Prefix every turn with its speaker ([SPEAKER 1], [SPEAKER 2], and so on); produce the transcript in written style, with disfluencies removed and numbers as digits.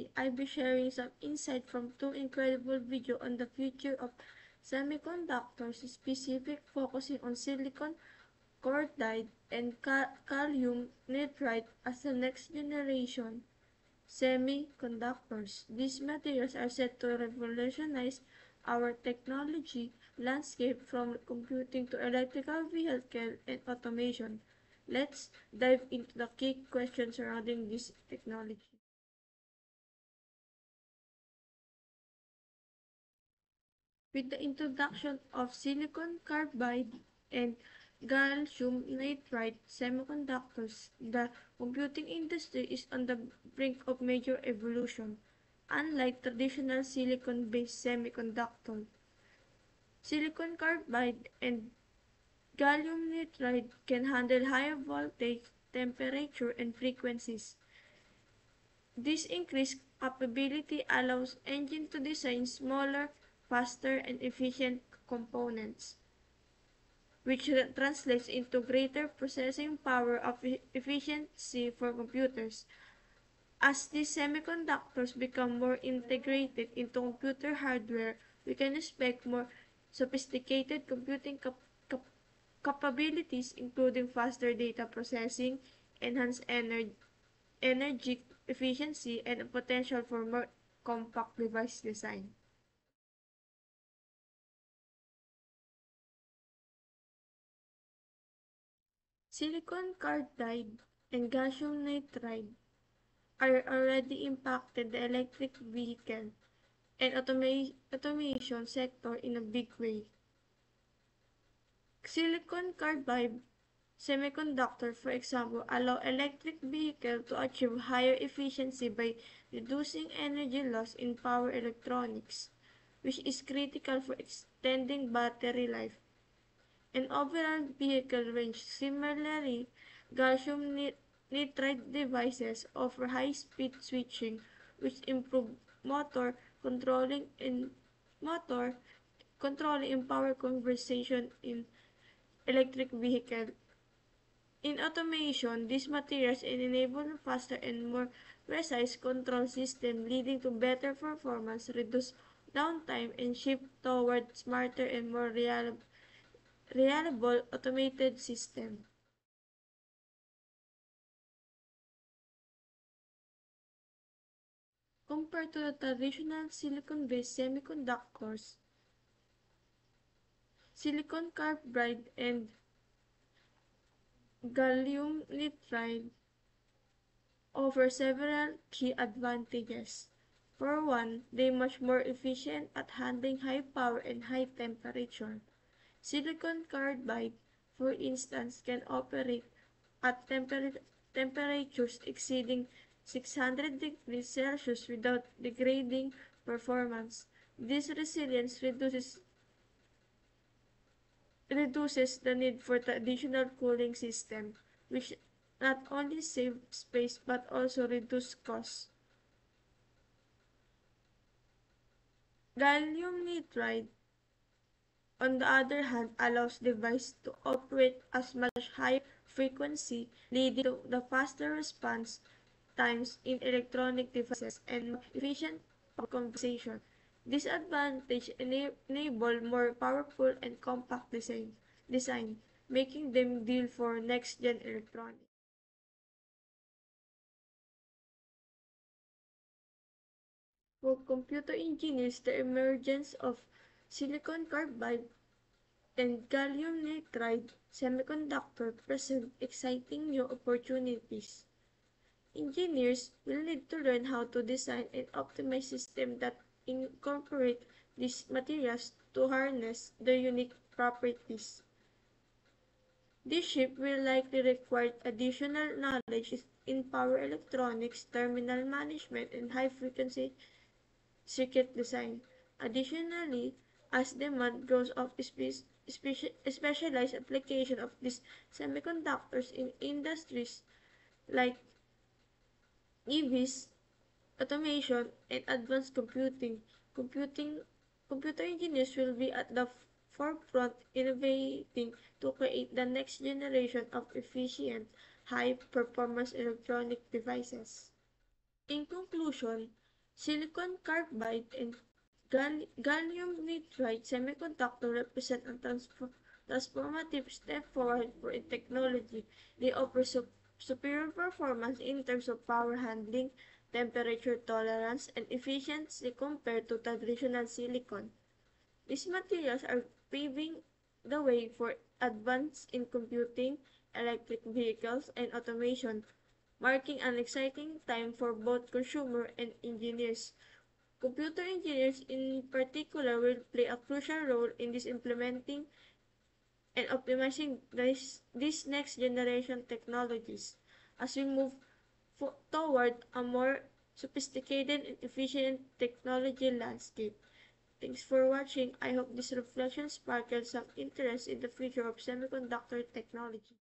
[SPEAKER 1] Today, I'll be sharing some insight from two incredible videos on the future of semiconductors, specific focusing on silicon carbide and gallium nitride as the next generation semiconductors. These materials are set to revolutionize our technology landscape from computing to electrical vehicle and automation. Let's dive into the key questions surrounding this technology. With the introduction of silicon carbide and gallium nitride semiconductors, the computing industry is on the brink of major evolution. Unlike traditional silicon-based semiconductors, silicon carbide and gallium nitride can handle higher voltage, temperature, and frequencies. This increased capability allows engines to design smaller, faster, and efficient components, which translates into greater processing power of efficiency for computers. As these semiconductors become more integrated into computer hardware, we can expect more sophisticated computing capabilities, including faster data processing, enhanced energy efficiency, and a potential for more compact device design. Silicon carbide and gallium nitride are already impacted the electric vehicle and automation sector in a big way. Silicon carbide semiconductor, for example, allow electric vehicles to achieve higher efficiency by reducing energy loss in power electronics, which is critical for extending battery life and overall vehicle range. Similarly, gallium nitride devices offer high-speed switching, which improve motor controlling and power conversion in electric vehicle. In automation, these materials enable faster and more precise control system, leading to better performance, reduced downtime, and shift toward smarter and more reliable automated system. Compared to the traditional silicon-based semiconductors, silicon carbide and gallium nitride offer several key advantages. For one, they are much more efficient at handling high power and high temperature. Silicon carbide, for instance, can operate at temperatures exceeding 600 degrees Celsius without degrading performance. This resilience reduces the need for traditional cooling system, which not only save space but also reduce costs. Gallium nitride, on the other hand, allows devices to operate at much higher frequency, leading to the faster response times in electronic devices and more efficient power conversion. This advantage enable more powerful and compact design, making them ideal for next-gen electronics. For computer engineers, the emergence of silicon carbide and gallium nitride semiconductor present exciting new opportunities. Engineers will need to learn how to design and optimize systems that incorporate these materials to harness their unique properties. This shift will likely require additional knowledge in power electronics, terminal management, and high-frequency circuit design. Additionally, as demand grows of specialized application of these semiconductors in industries like EVs, automation, and advanced computer engineers will be at the forefront innovating to create the next generation of efficient, high-performance electronic devices. In conclusion, Silicon carbide and gallium nitride semiconductor represent a transformative step forward for technology. They offer superior performance in terms of power handling, temperature tolerance, and efficiency compared to traditional silicon. These materials are paving the way for advances in computing, electric vehicles, and automation, marking an exciting time for both consumers and engineers. Computer engineers in particular will play a crucial role in this implementing and optimizing these next generation technologies as we move toward a more sophisticated and efficient technology landscape. Thanks for watching. I hope this reflection sparked some interest in the future of semiconductor technology.